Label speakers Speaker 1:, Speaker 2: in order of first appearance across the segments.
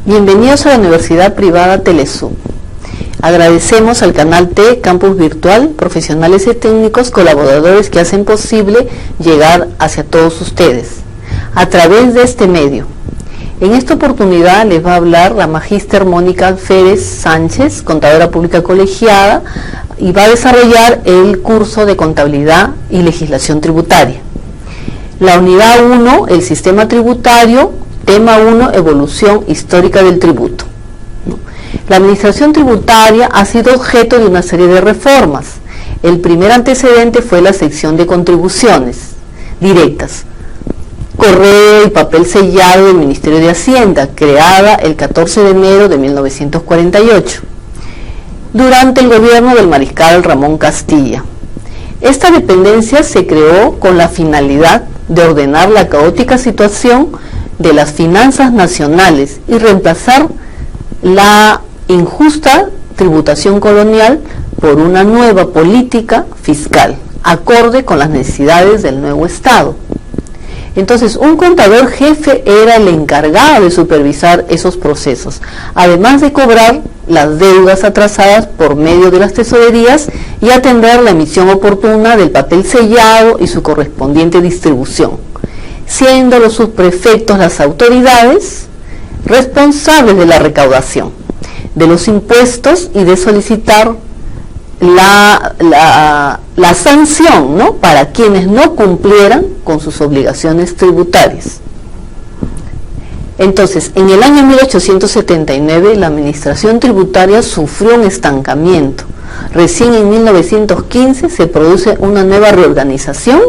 Speaker 1: Bienvenidos a la Universidad Privada Telesub. Agradecemos al Canal T, Campus Virtual, profesionales y técnicos colaboradores que hacen posible llegar hacia todos ustedes a través de este medio. En esta oportunidad les va a hablar la magíster Mónica Alférez Sánchez, contadora pública colegiada, y va a desarrollar el curso de Contabilidad y Legislación Tributaria. La unidad 1, el sistema tributario, tema 1, evolución histórica del tributo. La administración tributaria ha sido objeto de una serie de reformas. El primer antecedente fue la sección de contribuciones directas, correo y papel sellado del Ministerio de Hacienda, creada el 14 de enero de 1948, durante el gobierno del mariscal Ramón Castilla. Esta dependencia se creó con la finalidad de ordenar la caótica situación de las finanzas nacionales y reemplazar la injusta tributación colonial por una nueva política fiscal, acorde con las necesidades del nuevo Estado. Entonces, un contador jefe era el encargado de supervisar esos procesos, además de cobrar las deudas atrasadas por medio de las tesorerías y atender la emisión oportuna del papel sellado y su correspondiente distribución, siendo los subprefectos las autoridades responsables de la recaudación de los impuestos y de solicitar la sanción, ¿no?, para quienes no cumplieran con sus obligaciones tributarias. Entonces, en el año 1879 la administración tributaria sufrió un estancamiento. Recién en 1915 se produce una nueva reorganización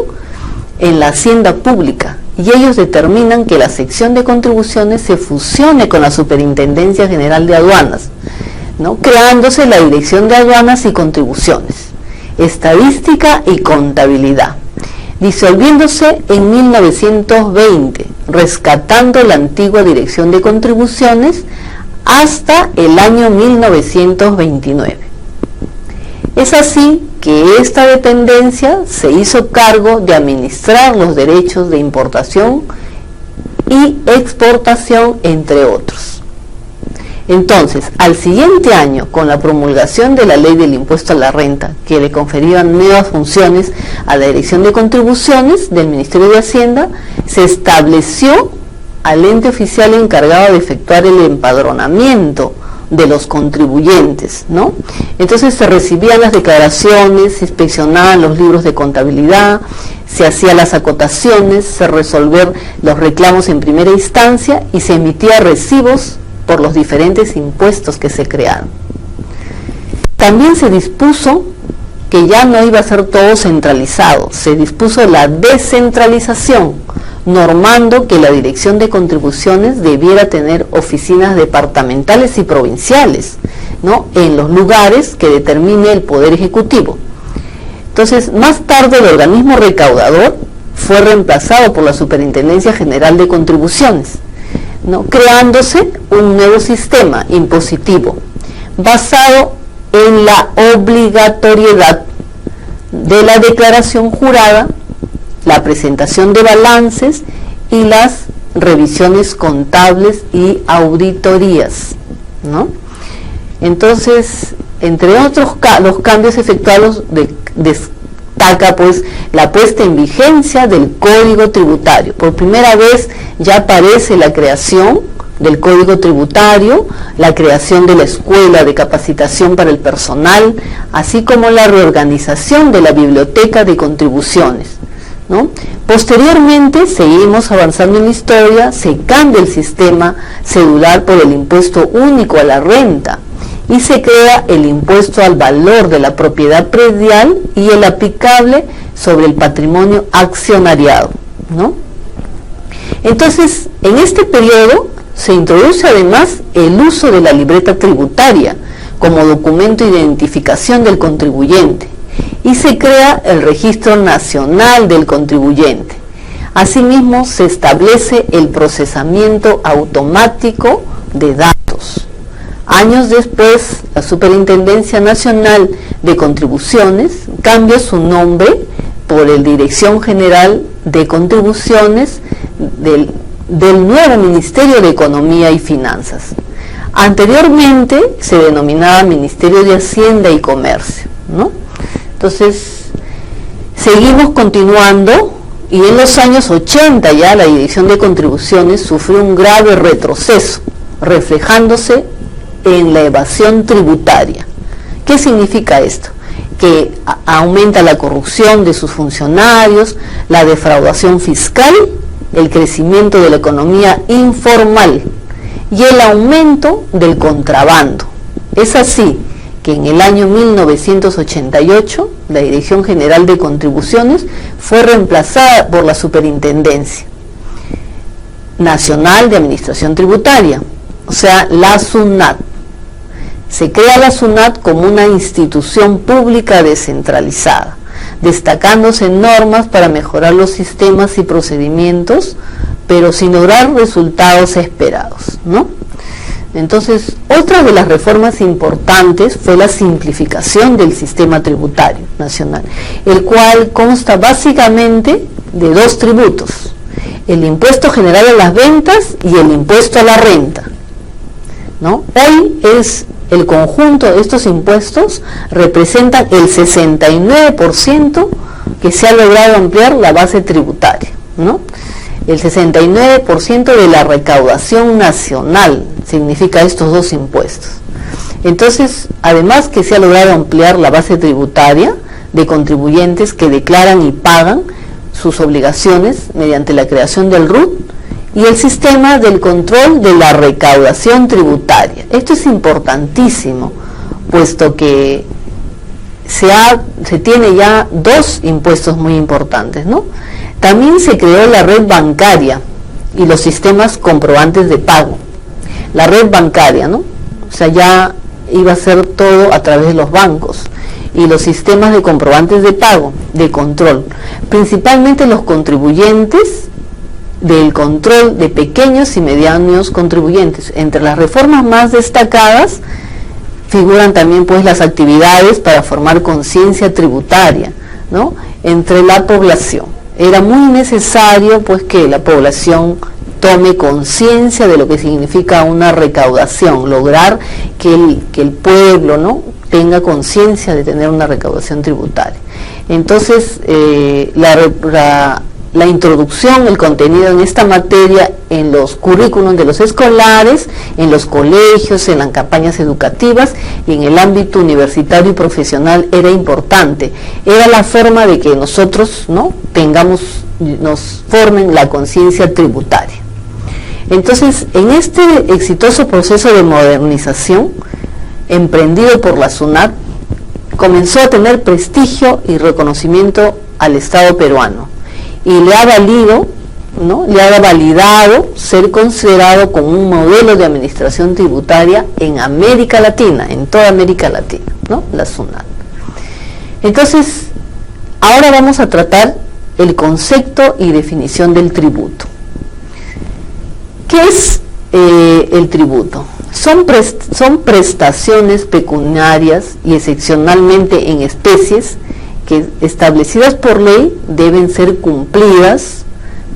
Speaker 1: en la hacienda pública y ellos determinan que la sección de contribuciones se fusione con la Superintendencia General de Aduanas, ¿no?, creándose la Dirección de Aduanas y Contribuciones, Estadística y Contabilidad, disolviéndose en 1920, rescatando la antigua Dirección de Contribuciones hasta el año 1929. Es así que esta dependencia se hizo cargo de administrar los derechos de importación y exportación, entre otros. Entonces, al siguiente año, con la promulgación de la ley del impuesto a la renta, que le confería nuevas funciones a la Dirección de Contribuciones del Ministerio de Hacienda, se estableció al ente oficial encargado de efectuar el empadronamiento de los contribuyentes, ¿no? Entonces se recibían las declaraciones, se inspeccionaban los libros de contabilidad, se hacían las acotaciones, se resolvían los reclamos en primera instancia y se emitían recibos por los diferentes impuestos que se crearon. También se dispuso que ya no iba a ser todo centralizado, se dispuso la descentralización, normando que la Dirección de Contribuciones debiera tener oficinas departamentales y provinciales, ¿no?, en los lugares que determine el Poder Ejecutivo. Entonces, más tarde el organismo recaudador fue reemplazado por la Superintendencia General de Contribuciones, ¿no?, creándose un nuevo sistema impositivo basado en la obligatoriedad de la declaración jurada, la presentación de balances y las revisiones contables y auditorías, ¿no? Entonces, entre otros los cambios efectuados destaca pues la puesta en vigencia del Código Tributario. Por primera vez ya aparece la creación del Código Tributario, la creación de la Escuela de Capacitación para el Personal, así como la reorganización de la Biblioteca de Contribuciones, ¿no? Posteriormente seguimos avanzando en la historia, se cambia el sistema cedular por el impuesto único a la renta y se crea el impuesto al valor de la propiedad predial y el aplicable sobre el patrimonio accionariado, ¿no? Entonces, en este periodo se introduce además el uso de la libreta tributaria como documento de identificación del contribuyente y se crea el Registro Nacional del Contribuyente. Asimismo, se establece el procesamiento automático de datos. Años después, la Superintendencia Nacional de Contribuciones cambia su nombre por el Dirección General de Contribuciones del nuevo Ministerio de Economía y Finanzas. Anteriormente se denominaba Ministerio de Hacienda y Comercio, ¿no? Entonces, seguimos continuando, y en los años 80 ya la Dirección de Contribuciones sufrió un grave retroceso, reflejándose en la evasión tributaria. ¿Qué significa esto? Que aumenta la corrupción de sus funcionarios, la defraudación fiscal, el crecimiento de la economía informal y el aumento del contrabando. Es así que en el año 1988 la Dirección General de Contribuciones fue reemplazada por la Superintendencia Nacional de Administración Tributaria, o sea, la SUNAT. Se crea la SUNAT como una institución pública descentralizada, destacándose normas para mejorar los sistemas y procedimientos, pero sin lograr resultados esperados, ¿no? Entonces, otra de las reformas importantes fue la simplificación del sistema tributario nacional, el cual consta básicamente de dos tributos: el impuesto general a las ventas y el impuesto a la renta, ¿no? Hoy el conjunto de estos impuestos representan el 69% que se ha logrado ampliar la base tributaria, ¿no? El 69% de la recaudación nacional significa estos dos impuestos. Entonces, además que se ha logrado ampliar la base tributaria de contribuyentes que declaran y pagan sus obligaciones mediante la creación del RUT y el sistema del control de la recaudación tributaria. Esto es importantísimo, puesto que se tiene ya dos impuestos muy importantes, ¿no? También se creó la red bancaria y los sistemas comprobantes de pago. La red bancaria, ¿no? O sea, ya iba a ser todo a través de los bancos, y los sistemas de comprobantes de pago, de control, principalmente los contribuyentes, del control de pequeños y medianos contribuyentes. Entre las reformas más destacadas figuran también pues las actividades para formar conciencia tributaria, ¿no?, entre la población. Era muy necesario pues que la población tome conciencia de lo que significa una recaudación, lograr que el pueblo, ¿no?, tenga conciencia de tener una recaudación tributaria. Entonces, la introducción, el contenido en esta materia en los currículums de los escolares, en los colegios, en las campañas educativas y en el ámbito universitario y profesional era importante. Era la forma de que nosotros, ¿no?, nos formen la conciencia tributaria. Entonces, en este exitoso proceso de modernización emprendido por la SUNAT, comenzó a tener prestigio y reconocimiento al Estado peruano, y le ha valido, ¿no?, le ha validado ser considerado como un modelo de administración tributaria en América Latina, en toda América Latina, ¿no?, la SUNAT. Entonces, ahora vamos a tratar el concepto y definición del tributo. ¿Qué es el tributo? Son prestaciones pecuniarias y excepcionalmente en especies que, establecidas por ley, deben ser cumplidas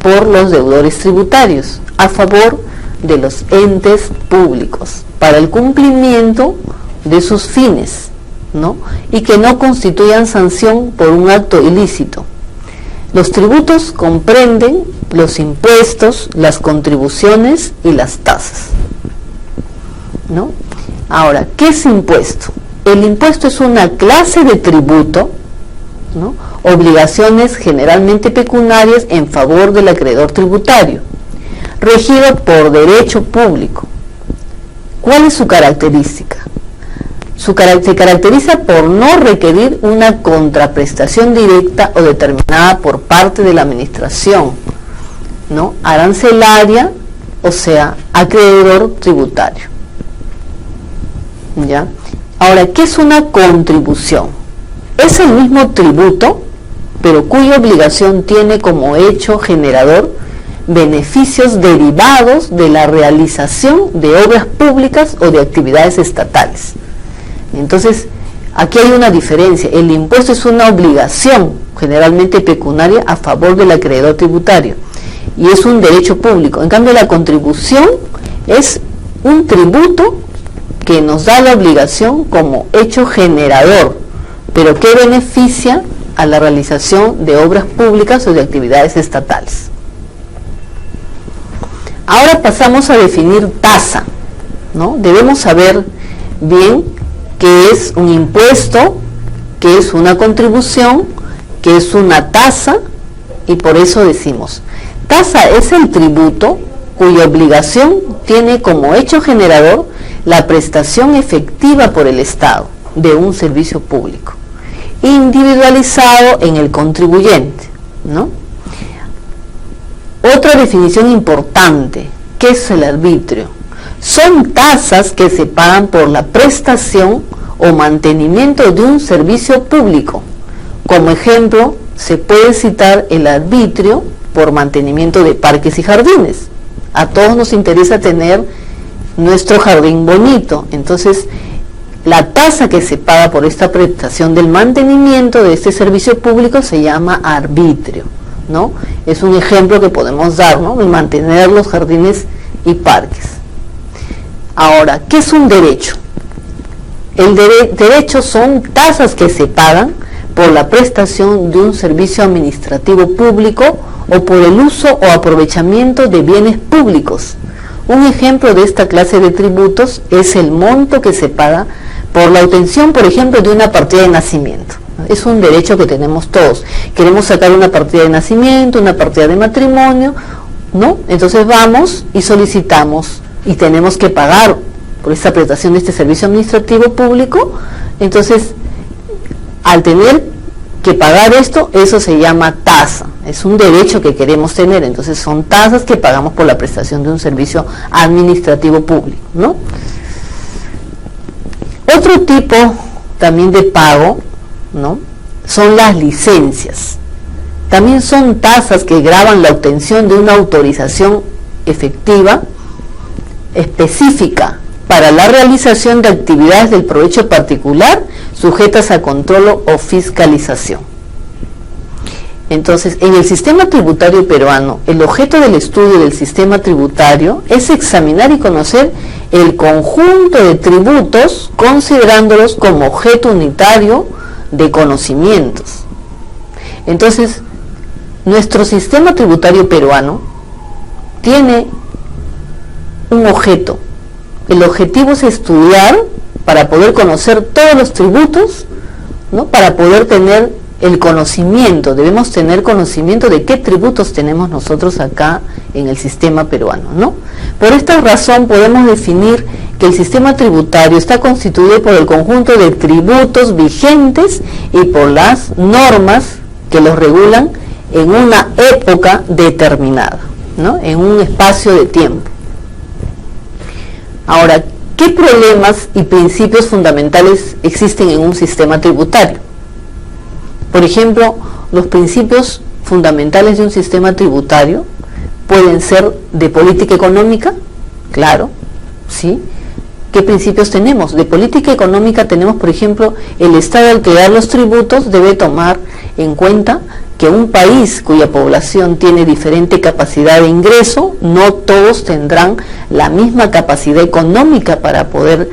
Speaker 1: por los deudores tributarios a favor de los entes públicos para el cumplimiento de sus fines, ¿no?, y que no constituyan sanción por un acto ilícito. Los tributos comprenden los impuestos, las contribuciones y las tasas, ¿no? Ahora, ¿qué es impuesto? El impuesto es una clase de tributo, ¿no?, obligaciones generalmente pecuniarias en favor del acreedor tributario, regido por derecho público. ¿Cuál es su característica? Se caracteriza por no requerir una contraprestación directa o determinada por parte de la administración, ¿no?, arancelaria, o sea, acreedor tributario. ¿Ya? Ahora, ¿qué es una contribución? Es el mismo tributo, pero cuya obligación tiene como hecho generador beneficios derivados de la realización de obras públicas o de actividades estatales. Entonces, aquí hay una diferencia. El impuesto es una obligación, generalmente pecuniaria, a favor del acreedor tributario, y es un derecho público. En cambio, la contribución es un tributo que nos da la obligación como hecho generador, pero que beneficia a la realización de obras públicas o de actividades estatales. Ahora pasamos a definir tasa, ¿no? Debemos saber bien qué es un impuesto, qué es una contribución, qué es una tasa, y por eso decimos, tasa es el tributo cuya obligación tiene como hecho generador la prestación efectiva por el Estado de un servicio público, individualizado en el contribuyente, ¿no? Otra definición importante, ¿qué es el arbitrio? Son tasas que se pagan por la prestación o mantenimiento de un servicio público. Como ejemplo, se puede citar el arbitrio por mantenimiento de parques y jardines. A todos nos interesa tener nuestro jardín bonito, entonces la tasa que se paga por esta prestación del mantenimiento de este servicio público se llama arbitrio, ¿no? Es un ejemplo que podemos dar, ¿no? De mantener los jardines y parques. Ahora, ¿qué es un derecho? El derecho son tasas que se pagan por la prestación de un servicio administrativo público o por el uso o aprovechamiento de bienes públicos. Un ejemplo de esta clase de tributos es el monto que se paga por la obtención, por ejemplo, de una partida de nacimiento. Es un derecho que tenemos todos. Queremos sacar una partida de nacimiento, una partida de matrimonio, ¿no? Entonces vamos y solicitamos y tenemos que pagar por esta prestación de este servicio administrativo público. Entonces, al tener que pagar esto, eso se llama tasa. Es un derecho que queremos tener, entonces son tasas que pagamos por la prestación de un servicio administrativo público, ¿no? Otro tipo también de pago, ¿no? Son las licencias. También son tasas que gravan la obtención de una autorización efectiva, específica, para la realización de actividades del provecho particular sujetas a control o fiscalización. Entonces, en el sistema tributario peruano, el objeto del estudio del sistema tributario es examinar y conocer el conjunto de tributos, considerándolos como objeto unitario de conocimientos. Entonces, nuestro sistema tributario peruano tiene un objeto. El objetivo es estudiar para poder conocer todos los tributos, ¿no? Para poder tener el conocimiento, debemos tener conocimiento de qué tributos tenemos nosotros acá en el sistema peruano, ¿no? Por esta razón podemos definir que el sistema tributario está constituido por el conjunto de tributos vigentes y por las normas que los regulan en una época determinada, ¿no? En un espacio de tiempo. Ahora, ¿qué problemas y principios fundamentales existen en un sistema tributario? Por ejemplo, los principios fundamentales de un sistema tributario pueden ser de política económica, claro, ¿sí? ¿Qué principios tenemos? De política económica tenemos, por ejemplo, el Estado al crear los tributos debe tomar en cuenta que un país cuya población tiene diferente capacidad de ingreso, no todos tendrán la misma capacidad económica para poder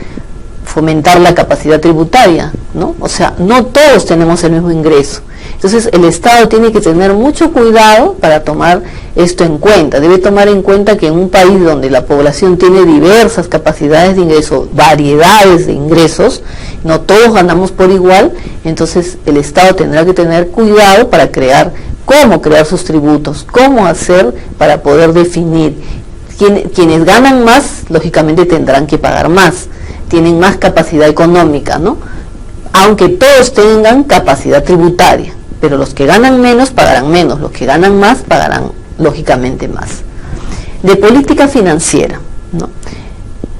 Speaker 1: fomentar la capacidad tributaria, ¿no? O sea, no todos tenemos el mismo ingreso. Entonces, el Estado tiene que tener mucho cuidado para tomar esto en cuenta. Debe tomar en cuenta que en un país donde la población tiene diversas capacidades de ingreso, variedades de ingresos, no todos ganamos por igual, entonces el Estado tendrá que tener cuidado para cómo crear sus tributos, cómo hacer para poder definir. Quienes ganan más, lógicamente tendrán que pagar más, tienen más capacidad económica, ¿no? Aunque todos tengan capacidad tributaria, pero los que ganan menos pagarán menos, los que ganan más pagarán lógicamente más. De política financiera, ¿no?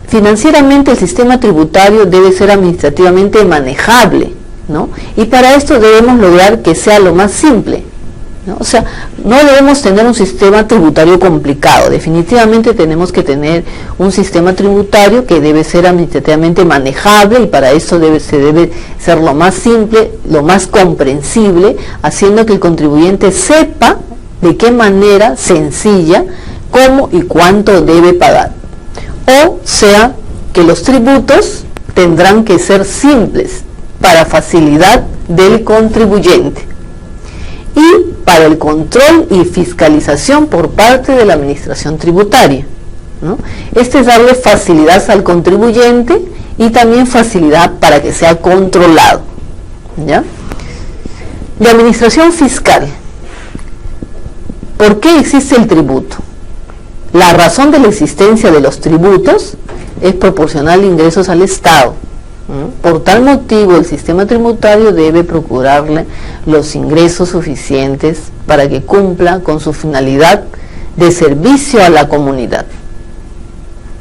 Speaker 1: Financieramente el sistema tributario debe ser administrativamente manejable, ¿no? Y para esto debemos lograr que sea lo más simple, ¿no? O sea, no debemos tener un sistema tributario complicado, definitivamente tenemos que tener un sistema tributario que debe ser administrativamente manejable, y para eso se debe ser lo más simple, lo más comprensible, haciendo que el contribuyente sepa de qué manera sencilla, cómo y cuánto debe pagar. O sea, que los tributos tendrán que ser simples para facilidad del contribuyente y para el control y fiscalización por parte de la administración tributaria, ¿no? Este es darle facilidad al contribuyente y también facilidad para que sea controlado, ¿ya? De administración fiscal. ¿Por qué existe el tributo? La razón de la existencia de los tributos es proporcionar ingresos al Estado. Por tal motivo, el sistema tributario debe procurarle los ingresos suficientes para que cumpla con su finalidad de servicio a la comunidad,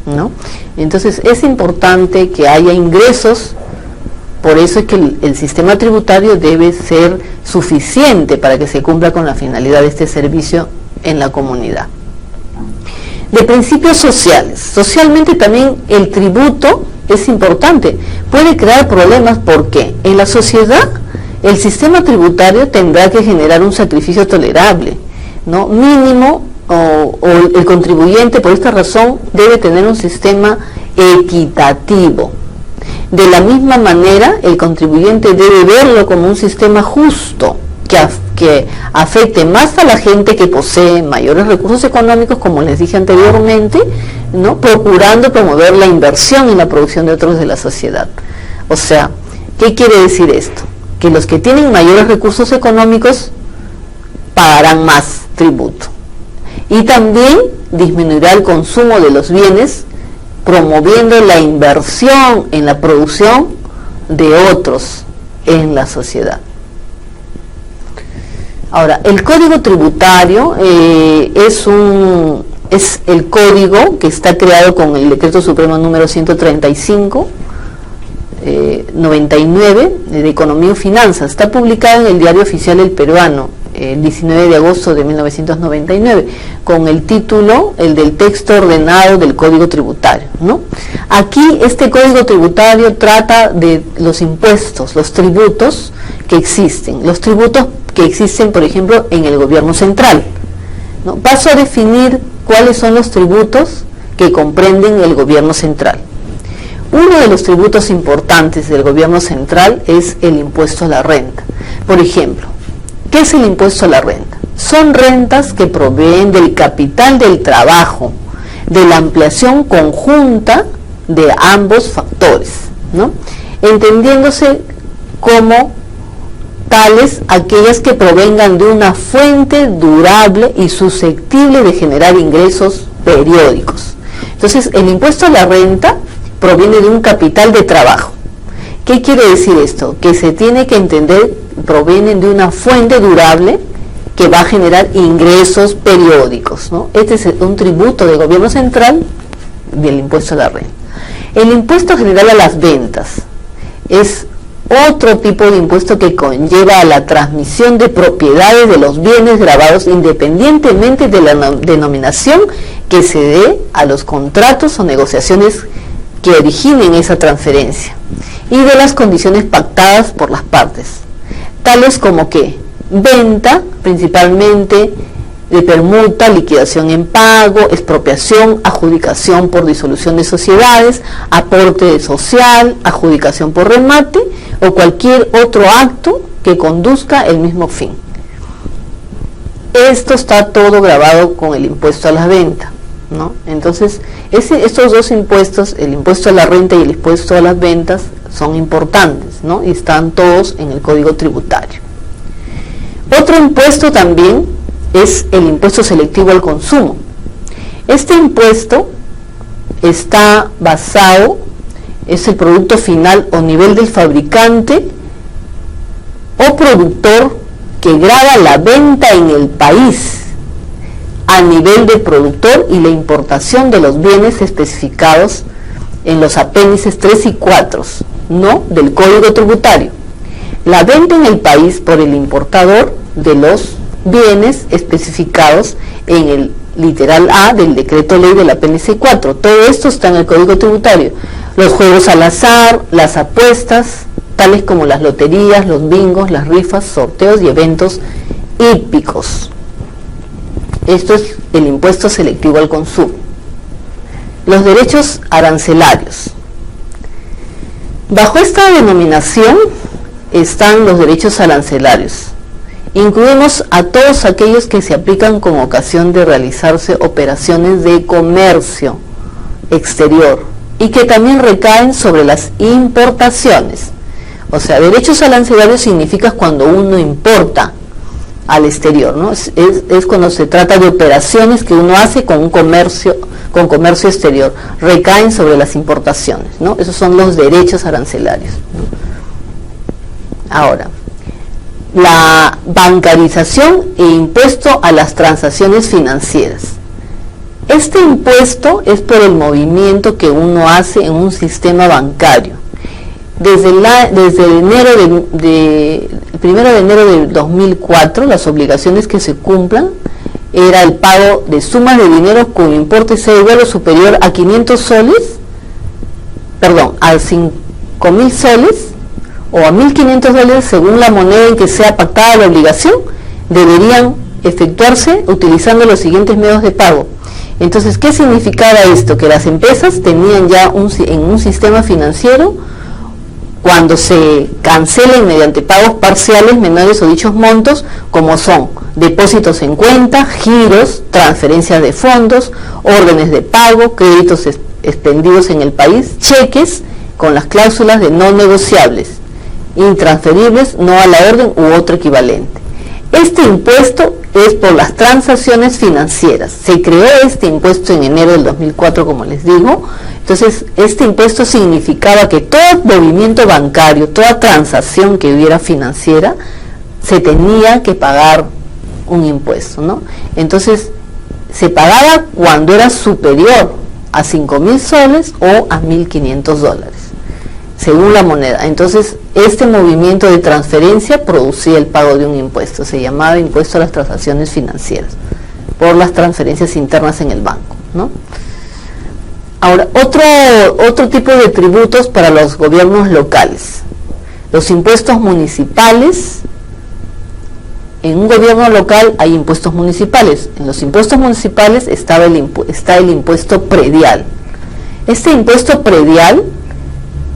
Speaker 1: ¿no? Entonces, es importante que haya ingresos. Por eso es que el sistema tributario debe ser suficiente para que se cumpla con la finalidad de este servicio en la comunidad. De principios sociales. Socialmente también el tributo es importante. Puede crear problemas porque en la sociedad el sistema tributario tendrá que generar un sacrificio tolerable, ¿no? Mínimo, o el contribuyente por esta razón debe tener un sistema equitativo. De la misma manera, el contribuyente debe verlo como un sistema justo, que afecte más a la gente que posee mayores recursos económicos, como les dije anteriormente, ¿no? Procurando promover la inversión en la producción de otros de la sociedad. O sea, ¿qué quiere decir esto? Que los que tienen mayores recursos económicos pagarán más tributo. Y también disminuirá el consumo de los bienes, promoviendo la inversión en la producción de otros en la sociedad. Ahora, el Código Tributario es el código que está creado con el Decreto Supremo número 135, 99 de Economía y Finanzas. Está publicado en el Diario Oficial El Peruano, el 19 de agosto de 1999, con el título, el del texto ordenado del Código Tributario, ¿no? Aquí este Código Tributario trata de los impuestos, los tributos que existen, los tributos que existen, por ejemplo, en el gobierno central, ¿no? Paso a definir cuáles son los tributos que comprenden el gobierno central. Uno de los tributos importantes del gobierno central es el impuesto a la renta. Por ejemplo, ¿qué es el impuesto a la renta? Son rentas que proveen del capital del trabajo, de la ampliación conjunta de ambos factores, ¿no? Entendiéndose como tales aquellas que provengan de una fuente durable y susceptible de generar ingresos periódicos. Entonces, el impuesto a la renta proviene de un capital de trabajo. ¿Qué quiere decir esto? Que se tiene que entender, provienen de una fuente durable que va a generar ingresos periódicos, ¿no? Este es un tributo del gobierno central del impuesto a la renta. El impuesto general a las ventas es otro tipo de impuesto que conlleva a la transmisión de propiedades de los bienes grabados independientemente de la denominación que se dé a los contratos o negociaciones que originen esa transferencia y de las condiciones pactadas por las partes, tales como que venta, principalmente de permuta, liquidación en pago, expropiación, adjudicación por disolución de sociedades, aporte social, adjudicación por remate o cualquier otro acto que conduzca el mismo fin. Esto está todo grabado con el impuesto a la venta, ¿no? Entonces, estos dos impuestos, el impuesto a la renta y el impuesto a las ventas, son importantes, ¿no? Y están todos en el Código Tributario. Otro impuesto también es el impuesto selectivo al consumo. Este impuesto está basado, es el producto final o nivel del fabricante o productor que grava la venta en el país a nivel de productor y la importación de los bienes especificados en los apéndices 3 y 4, ¿no?, del Código Tributario. La venta en el país por el importador de los bienes especificados en el literal A del decreto ley del apéndice 4. Todo esto está en el Código Tributario. Los juegos al azar, las apuestas, tales como las loterías, los bingos, las rifas, sorteos y eventos hípicos. Esto es el impuesto selectivo al consumo. Los derechos arancelarios. Bajo esta denominación están los derechos arancelarios. Incluimos a todos aquellos que se aplican con ocasión de realizarse operaciones de comercio exterior y que también recaen sobre las importaciones. O sea, derechos arancelarios significa cuando uno importa al exterior, ¿no? Es cuando se trata de operaciones que uno hace con comercio exterior, recaen sobre las importaciones, ¿no? Esos son los derechos arancelarios, ¿no? Ahora, la bancarización e impuesto a las transacciones financieras. Este impuesto es por el movimiento que uno hace en un sistema bancario. Desde el 1 de enero de 2004, las obligaciones que se cumplan era el pago de sumas de dinero con importe sea igual o superior a 500 soles, perdón, a 5.000 soles o a 1.500 dólares según la moneda en que sea pactada la obligación, deberían efectuarse utilizando los siguientes medios de pago. Entonces, ¿qué significaba esto? Que las empresas tenían ya en un sistema financiero, cuando se cancelen mediante pagos parciales menores o dichos montos, como son depósitos en cuenta, giros, transferencias de fondos, órdenes de pago, créditos expendidos en el país, cheques con las cláusulas de no negociables, intransferibles, no a la orden u otro equivalente. Este impuesto es por las transacciones financieras. Se creó este impuesto en enero del 2004, como les digo. Entonces, este impuesto significaba que todo movimiento bancario, toda transacción que hubiera financiera, se tenía que pagar un impuesto, ¿no? Entonces, se pagaba cuando era superior a 5.000 soles o a 1.500 dólares, según la moneda. Entonces, este movimiento de transferencia producía el pago de un impuesto. Se llamaba impuesto a las transacciones financieras, por las transferencias internas en el banco, ¿no? Ahora, otro tipo de tributos para los gobiernos locales. Los impuestos municipales. En un gobierno local hay impuestos municipales. En los impuestos municipales está el impuesto predial. Este impuesto predial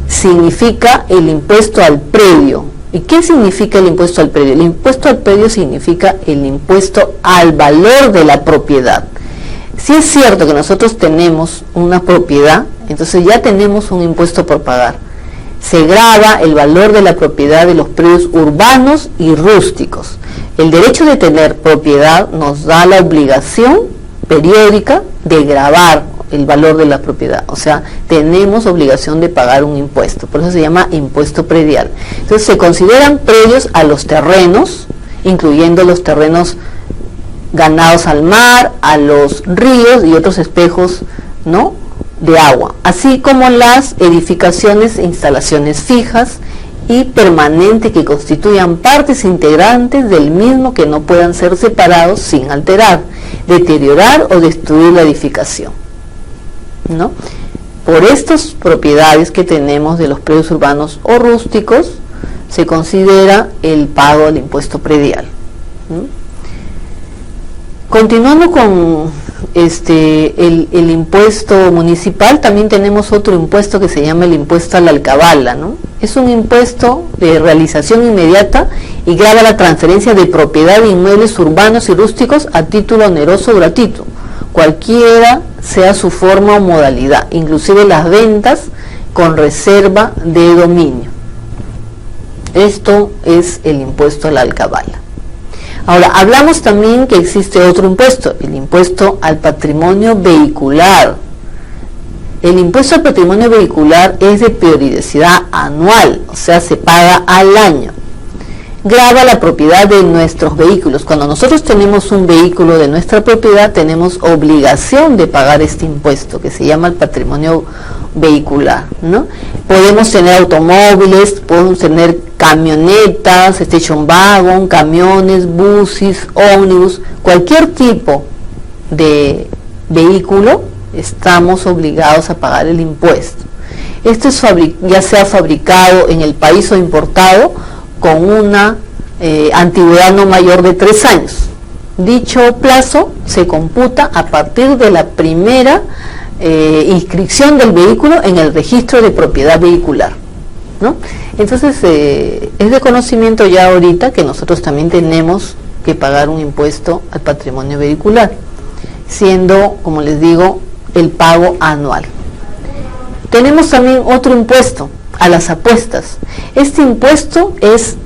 Speaker 1: significa el impuesto al predio. ¿Y qué significa el impuesto al predio? El impuesto al predio significa el impuesto al valor de la propiedad. Si es cierto que nosotros tenemos una propiedad, entonces ya tenemos un impuesto por pagar. Se grava el valor de la propiedad de los predios urbanos y rústicos. El derecho de tener propiedad nos da la obligación periódica de gravar el valor de la propiedad. O sea, tenemos obligación de pagar un impuesto. Por eso se llama impuesto predial. Entonces se consideran predios a los terrenos, incluyendo los terrenos ganados al mar, a los ríos y otros espejos, ¿no?, de agua, así como las edificaciones e instalaciones fijas y permanentes que constituyan partes integrantes del mismo que no puedan ser separados sin alterar, deteriorar o destruir la edificación, ¿no? Por estas propiedades que tenemos de los predios urbanos o rústicos se considera el pago del impuesto predial, ¿no? Continuando con el impuesto municipal, también tenemos otro impuesto que se llama el impuesto a la alcabala, ¿no? Es un impuesto de realización inmediata y grava la transferencia de propiedad de inmuebles urbanos y rústicos a título oneroso o gratuito, cualquiera sea su forma o modalidad, inclusive las ventas con reserva de dominio. Esto es el impuesto a la alcabala. Ahora, hablamos también que existe otro impuesto, el impuesto al patrimonio vehicular. El impuesto al patrimonio vehicular es de periodicidad anual, o sea, se paga al año. Grava la propiedad de nuestros vehículos. Cuando nosotros tenemos un vehículo de nuestra propiedad, tenemos obligación de pagar este impuesto, que se llama el patrimonio vehicular, ¿no? Podemos tener automóviles, podemos tener camionetas, station wagon, camiones, buses, ómnibus, cualquier tipo de vehículo, estamos obligados a pagar el impuesto. Esto es ya sea fabricado en el país o importado con una antigüedad no mayor de 3 años, Dicho plazo se computa a partir de la primera inscripción del vehículo en el registro de propiedad vehicular, ¿no? Entonces es de conocimiento ya ahorita que nosotros también tenemos que pagar un impuesto al patrimonio vehicular, siendo, como les digo, el pago anual. Tenemos también otro impuesto a las apuestas. Este impuesto es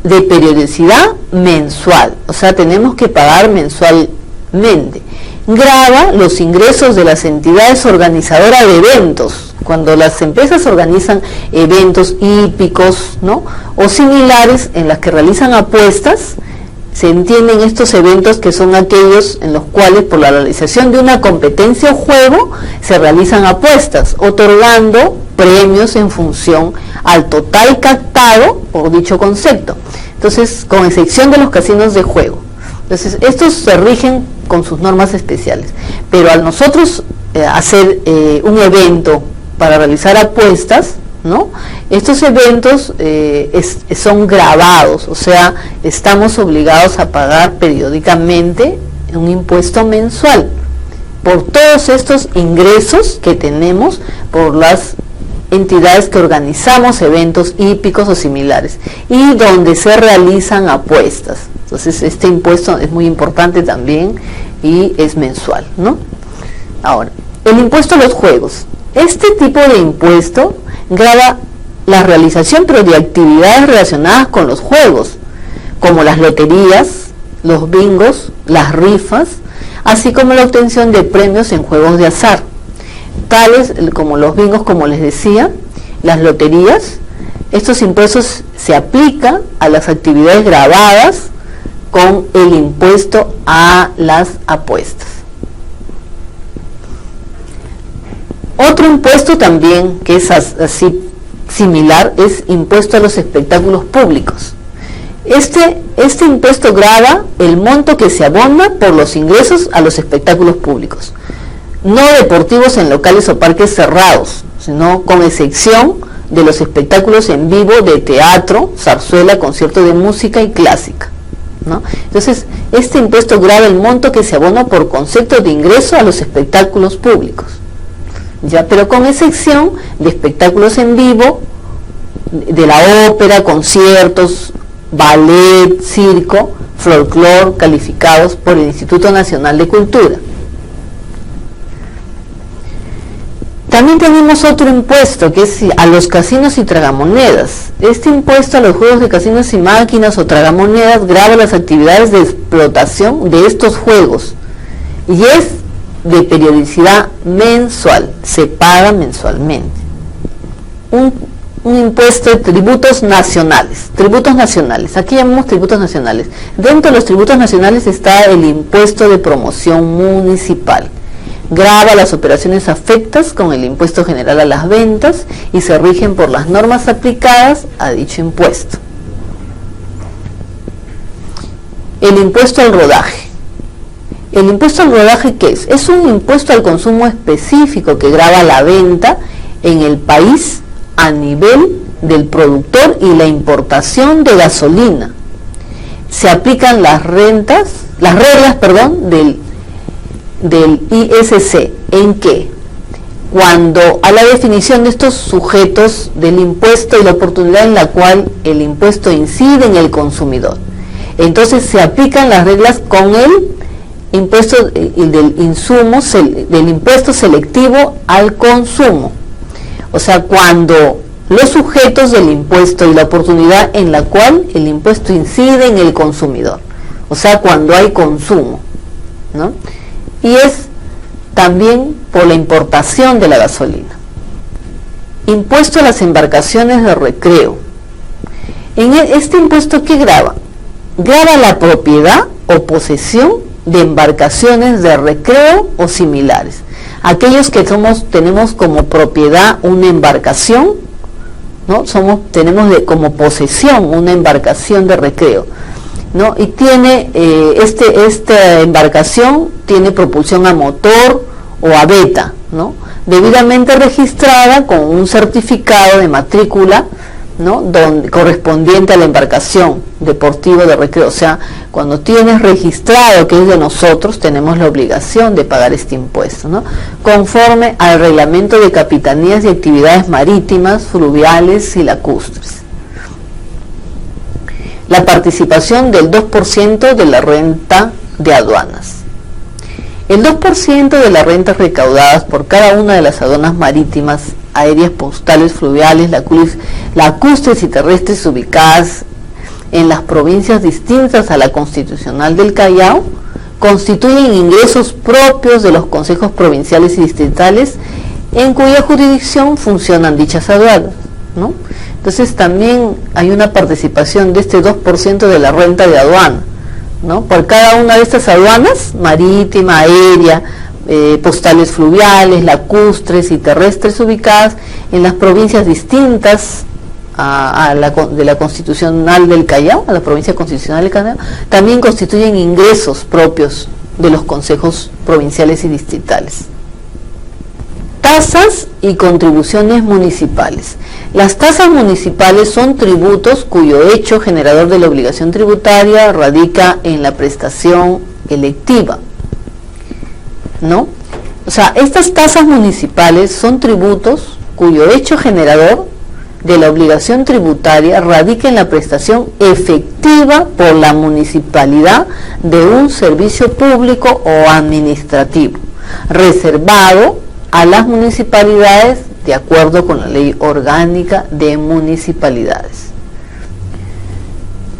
Speaker 1: de periodicidad mensual, o sea, tenemos que pagar mensualmente. Grava los ingresos de las entidades organizadoras de eventos. Cuando las empresas organizan eventos hípicos, ¿no?, o similares en las que realizan apuestas, se entienden estos eventos que son aquellos en los cuales por la realización de una competencia o juego se realizan apuestas, otorgando premios en función al total captado por dicho concepto. Entonces, con excepción de los casinos de juego. Entonces, estos se rigen con sus normas especiales. Pero al nosotros hacer un evento para realizar apuestas, ¿no?, estos eventos son gravados, o sea, estamos obligados a pagar periódicamente un impuesto mensual por todos estos ingresos que tenemos por las entidades que organizamos eventos hípicos o similares y donde se realizan apuestas. Entonces este impuesto es muy importante también y es mensual, ¿no? Ahora, el impuesto a los juegos. Este tipo de impuesto grava la realización pero de actividades relacionadas con los juegos, como las loterías, los bingos, las rifas, así como la obtención de premios en juegos de azar, tales como los bingos, como les decía, las loterías. Estos impuestos se aplican a las actividades gravadas con el impuesto a las apuestas. Otro impuesto también que es así similar es impuesto a los espectáculos públicos. Este impuesto grava el monto que se abona por los ingresos a los espectáculos públicos, no deportivos en locales o parques cerrados, sino con excepción de los espectáculos en vivo de teatro, zarzuela, concierto de música y clásica, ¿no? Entonces, este impuesto grava el monto que se abona por concepto de ingreso a los espectáculos públicos, ya, pero con excepción de espectáculos en vivo, de la ópera, conciertos, ballet, circo, folclore, calificados por el Instituto Nacional de Cultura. También tenemos otro impuesto que es a los casinos y tragamonedas. Este impuesto a los juegos de casinos y máquinas o tragamonedas grava las actividades de explotación de estos juegos y es de periodicidad mensual, se paga mensualmente. Un impuesto de tributos nacionales. Tributos nacionales, aquí llamamos tributos nacionales. Dentro de los tributos nacionales está el impuesto de promoción municipal. Grava las operaciones afectas con el impuesto general a las ventas y se rigen por las normas aplicadas a dicho impuesto. El impuesto al rodaje. El impuesto al rodaje, ¿qué es? Es un impuesto al consumo específico que grava la venta en el país a nivel del productor y la importación de gasolina. Se aplican las reglas, del ISC, ¿en qué? Cuando a la definición de estos sujetos del impuesto y la oportunidad en la cual el impuesto incide en el consumidor. Entonces se aplican las reglas con el impuesto del insumo, del impuesto selectivo al consumo. O sea, cuando los sujetos del impuesto y la oportunidad en la cual el impuesto incide en el consumidor. O sea, cuando hay consumo, ¿no? Y es también por la importación de la gasolina. Impuesto a las embarcaciones de recreo. En este impuesto, ¿qué grava? Grava la propiedad o posesión de embarcaciones de recreo o similares. Aquellos que tenemos como propiedad una embarcación, ¿no? Tenemos como posesión una embarcación de recreo, ¿no? Y tiene esta embarcación tiene propulsión a motor o a veta, ¿no? Debidamente registrada con un certificado de matrícula ¿no? Correspondiente a la embarcación deportiva de recreo. O sea, cuando tienes registrado que es de nosotros, tenemos la obligación de pagar este impuesto, ¿no? Conforme al reglamento de capitanías y actividades marítimas, fluviales y lacustres. La participación del 2% de la renta de aduanas. El 2% de las rentas recaudadas por cada una de las aduanas marítimas, aéreas, postales, fluviales, lacustres y terrestres ubicadas en las provincias distintas a la constitucional del Callao, constituyen ingresos propios de los consejos provinciales y distritales en cuya jurisdicción funcionan dichas aduanas, ¿no? Entonces también hay una participación de este 2% de la renta de aduana, ¿no? Por cada una de estas aduanas, marítima, aérea, postales fluviales, lacustres y terrestres ubicadas en las provincias distintas de la constitucional del Callao, a la provincia constitucional del Callao, también constituyen ingresos propios de los consejos provinciales y distritales. Tasas y contribuciones municipales. Las tasas municipales son tributos cuyo hecho generador de la obligación tributaria radica en la prestación electiva, ¿no? O sea, estas tasas municipales son tributos cuyo hecho generador de la obligación tributaria radica en la prestación efectiva por la municipalidad de un servicio público o administrativo, reservado a las municipalidades de acuerdo con la Ley Orgánica de Municipalidades.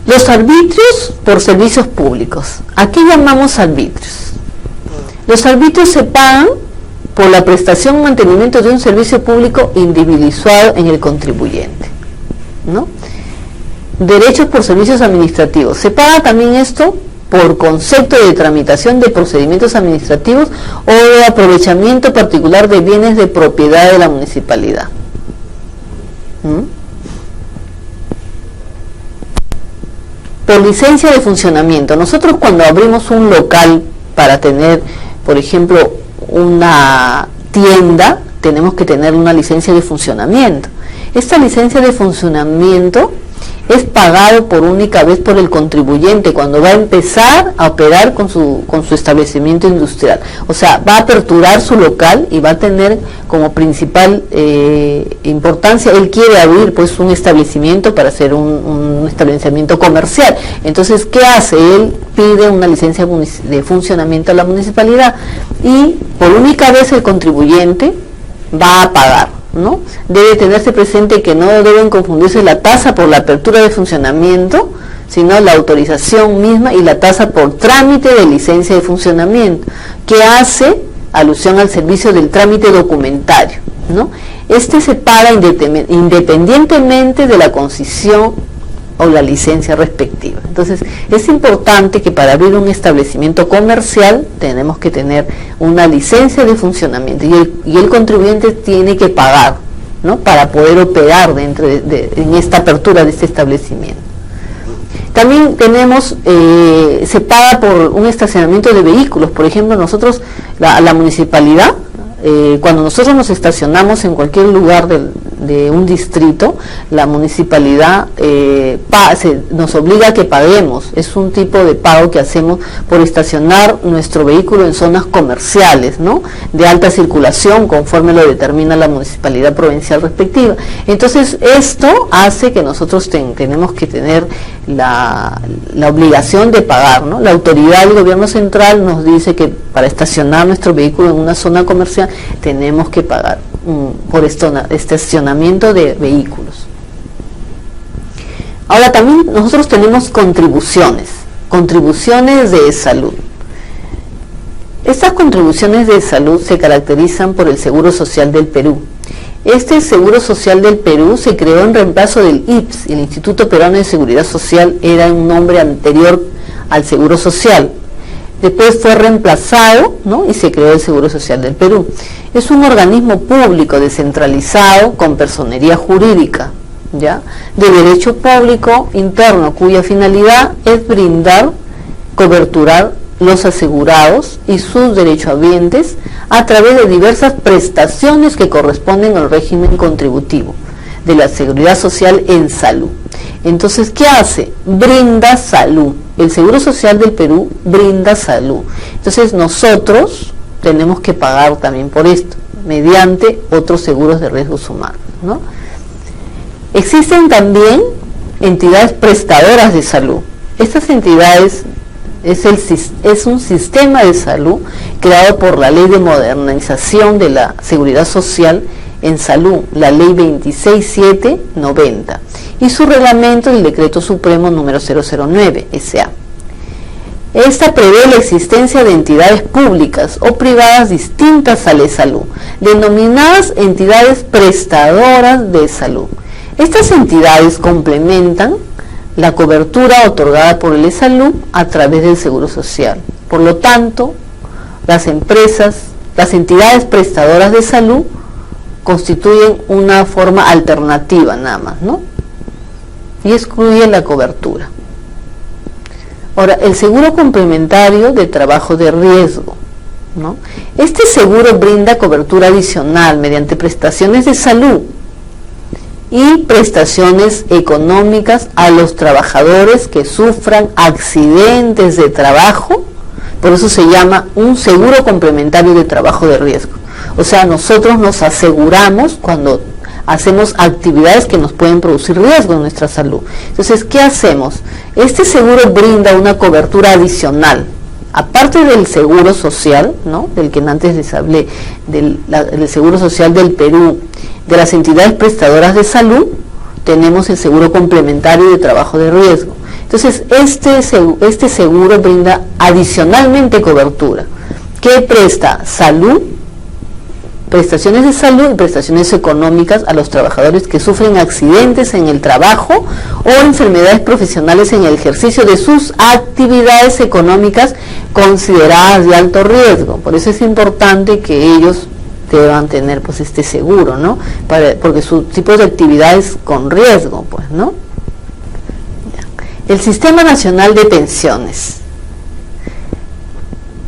Speaker 1: Los arbitrios por servicios públicos. ¿A qué llamamos arbitrios? Los arbitrios se pagan por la prestación o mantenimiento de un servicio público individualizado en el contribuyente, ¿no? Derechos por servicios administrativos. Se paga también esto por concepto de tramitación de procedimientos administrativos o de aprovechamiento particular de bienes de propiedad de la municipalidad. Por licencia de funcionamiento. Nosotros cuando abrimos un local para tener, por ejemplo, una tienda, tenemos que tener una licencia de funcionamiento. Esta licencia de funcionamiento es pagado por única vez por el contribuyente cuando va a empezar a operar con su establecimiento industrial. O sea, va a aperturar su local y va a tener como principal importancia, él quiere abrir pues un establecimiento para hacer un establecimiento comercial. Entonces, ¿qué hace? Él pide una licencia de funcionamiento a la municipalidad y por única vez el contribuyente va a pagar, ¿no? Debe tenerse presente que no deben confundirse la tasa por la apertura de funcionamiento, sino la autorización misma y la tasa por trámite de licencia de funcionamiento, que hace alusión al servicio del trámite documentario, ¿no? Este se paga independientemente de la concesión o la licencia respectiva. Entonces, es importante que para abrir un establecimiento comercial tenemos que tener una licencia de funcionamiento y el contribuyente tiene que pagar, ¿no? Para poder operar en esta apertura de este establecimiento. También tenemos, se paga por un estacionamiento de vehículos. Por ejemplo, nosotros, la municipalidad, cuando nosotros nos estacionamos en cualquier lugar de un distrito, la municipalidad nos obliga a que paguemos. Es un tipo de pago que hacemos por estacionar nuestro vehículo en zonas comerciales, ¿no? De alta circulación, conforme lo determina la municipalidad provincial respectiva. Entonces, esto hace que nosotros tenemos que tener la obligación de pagar, ¿no? La autoridad del gobierno central nos dice que para estacionar nuestro vehículo en una zona comercial tenemos que pagar por estacionamiento de vehículos. Ahora también nosotros tenemos contribuciones de salud. Estas contribuciones de salud se caracterizan por el Seguro Social del Perú. Este Seguro Social del Perú se creó en reemplazo del IPS, el Instituto Peruano de Seguridad Social era un nombre anterior al Seguro Social. Después fue reemplazado, ¿no? Y se creó el Seguro Social del Perú. Es un organismo público descentralizado con personería jurídica, ¿ya? De derecho público interno, cuya finalidad es brindar, coberturar los asegurados y sus derechohabientes a través de diversas prestaciones que corresponden al régimen contributivo, de la Seguridad Social en salud. Entonces, ¿qué hace? Brinda salud. El Seguro Social del Perú brinda salud. Entonces, nosotros tenemos que pagar también por esto, mediante otros seguros de riesgos humanos, ¿no? Existen también entidades prestadoras de salud. Estas entidades es un sistema de salud creado por la Ley de Modernización de la Seguridad Social en Salud, la Ley 26790, y su reglamento, el Decreto Supremo número 009 SA. Esta prevé la existencia de entidades públicas o privadas distintas a la salud, denominadas entidades prestadoras de salud. Estas entidades complementan la cobertura otorgada por el salud a través del Seguro Social. Por lo tanto, las entidades prestadoras de salud constituyen una forma alternativa nada más, ¿no? Y excluye la cobertura. Ahora, el seguro complementario de trabajo de riesgo, ¿no? Este seguro brinda cobertura adicional mediante prestaciones de salud y prestaciones económicas a los trabajadores que sufran accidentes de trabajo. Por eso se llama un seguro complementario de trabajo de riesgo. O sea, nosotros nos aseguramos cuando hacemos actividades que nos pueden producir riesgo en nuestra salud. Entonces, ¿qué hacemos? Este seguro brinda una cobertura adicional, aparte del seguro social, ¿no?, del que antes les hablé, del Seguro Social del Perú, de las entidades prestadoras de salud, tenemos el seguro complementario de trabajo de riesgo. Entonces, este seguro brinda adicionalmente cobertura, que presta salud, prestaciones de salud y prestaciones económicas a los trabajadores que sufren accidentes en el trabajo o enfermedades profesionales en el ejercicio de sus actividades económicas consideradas de alto riesgo. Por eso es importante que ellos deban tener pues este seguro, ¿no? Porque su tipo de actividades con riesgo, pues, ¿no? El Sistema Nacional de Pensiones.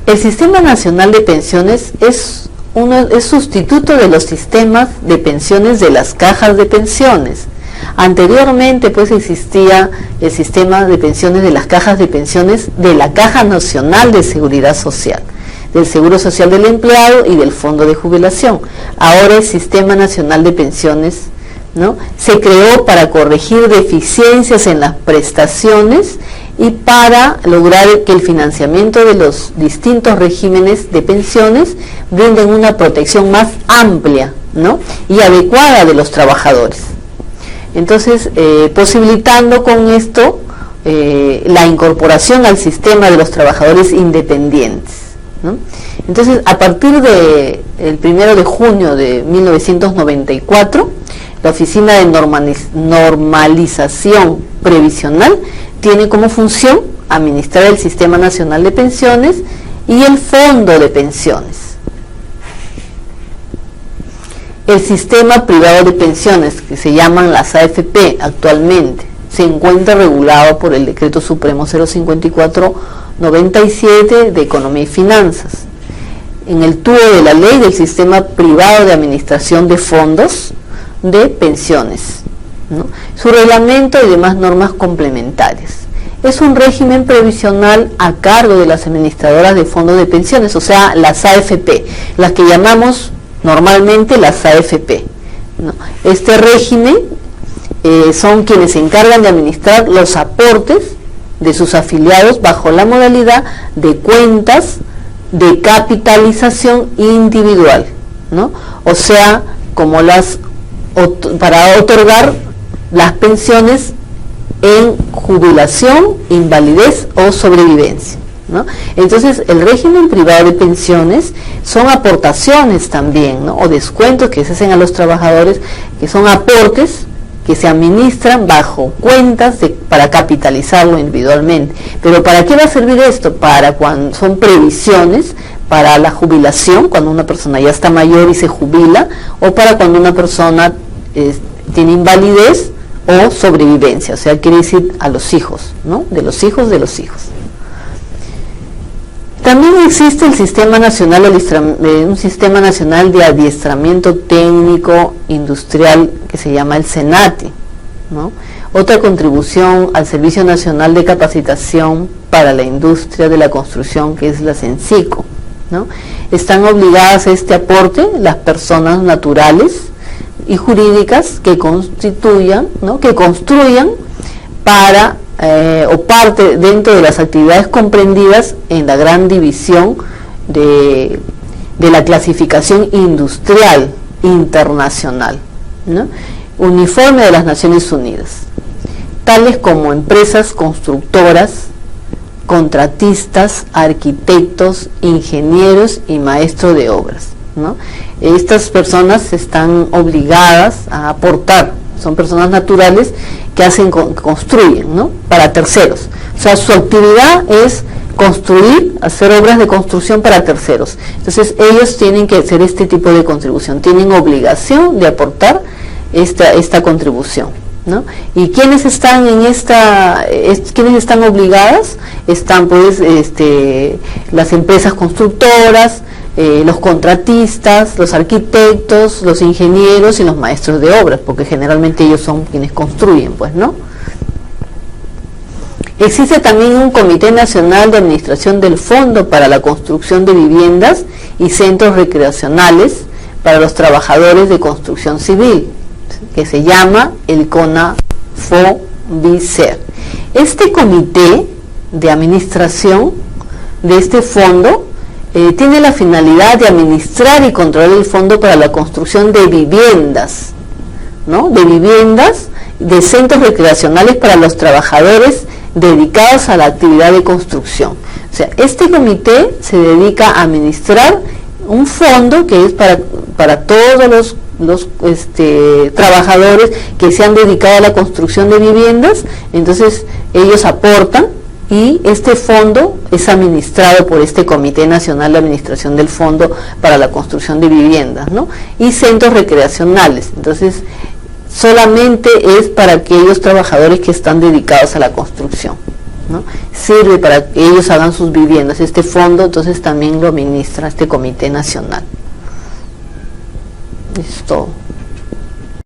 Speaker 1: El Sistema Nacional de Pensiones es sustituto de los sistemas de pensiones de las cajas de pensiones. Anteriormente pues existía el sistema de pensiones de las cajas de pensiones de la Caja Nacional de Seguridad Social, del Seguro Social del Empleado y del Fondo de Jubilación. Ahora el Sistema Nacional de Pensiones, ¿no?, se creó para corregir deficiencias en las prestaciones y para lograr que el financiamiento de los distintos regímenes de pensiones brinden una protección más amplia, ¿no?, y adecuada de los trabajadores. Entonces, posibilitando con esto la incorporación al sistema de los trabajadores independientes, ¿no? Entonces, a partir del 1 de junio de 1994, la Oficina de Normalización Previsional tiene como función administrar el Sistema Nacional de Pensiones y el Fondo de Pensiones. El sistema privado de pensiones, que se llaman las AFP actualmente, se encuentra regulado por el Decreto Supremo 054/97 de Economía y Finanzas. En el tubo de la ley del Sistema Privado de Administración de Fondos de Pensiones, ¿no?, su reglamento y demás normas complementarias. Es un régimen previsional a cargo de las administradoras de fondos de pensiones, o sea, las AFP, las que llamamos normalmente las AFP, ¿no? Este régimen son quienes se encargan de administrar los aportes de sus afiliados bajo la modalidad de cuentas de capitalización individual, ¿no? O sea, como para otorgar las pensiones en jubilación, invalidez o sobrevivencia, ¿no? Entonces, el régimen privado de pensiones son aportaciones también, ¿no?, o descuentos que se hacen a los trabajadores, que son aportes que se administran bajo cuentas para capitalizarlo individualmente. Pero ¿para qué va a servir esto? Para cuando son previsiones para la jubilación, cuando una persona ya está mayor y se jubila, o para cuando una persona tiene invalidez o sobrevivencia, o sea, quiere decir a los hijos, ¿no?, de los hijos de los hijos. También existe el Sistema Nacional un Sistema Nacional de Adiestramiento Técnico Industrial que se llama el SENATI, ¿no? Otra contribución al Servicio Nacional de Capacitación para la Industria de la Construcción, que es la SENCICO, ¿no? Están obligadas a este aporte las personas naturales y jurídicas que constituyan, ¿no?, que construyan para o parte dentro de las actividades comprendidas en la gran división de la clasificación industrial internacional, ¿no?, uniforme de las Naciones Unidas, tales como empresas constructoras, contratistas, arquitectos, ingenieros y maestros de obras, ¿no? Estas personas están obligadas a aportar, son personas naturales que construyen, ¿no?, para terceros. O sea, su actividad es construir, hacer obras de construcción para terceros. Entonces ellos tienen que hacer este tipo de contribución, tienen obligación de aportar esta contribución, ¿no? Y quienes están quienes están obligadas, están pues las empresas constructoras, los contratistas, los arquitectos, los ingenieros y los maestros de obras, porque generalmente ellos son quienes construyen, pues, ¿no? Existe también un Comité Nacional de Administración del Fondo para la Construcción de Viviendas y Centros Recreacionales para los Trabajadores de Construcción Civil, que se llama el CONAFOBICER. Este comité de administración de este fondo tiene la finalidad de administrar y controlar el fondo para la construcción de viviendas, ¿no?, de centros recreacionales para los trabajadores dedicados a la actividad de construcción. O sea, este comité se dedica a administrar un fondo que es para todos los trabajadores que se han dedicado a la construcción de viviendas. Entonces ellos aportan y este fondo es administrado por este Comité Nacional de Administración del Fondo para la Construcción de Viviendas, ¿no?, y centros recreacionales. Entonces solamente es para aquellos trabajadores que están dedicados a la construcción, ¿no? Sirve para que ellos hagan sus viviendas. Este fondo entonces también lo administra este Comité Nacional. Es todo.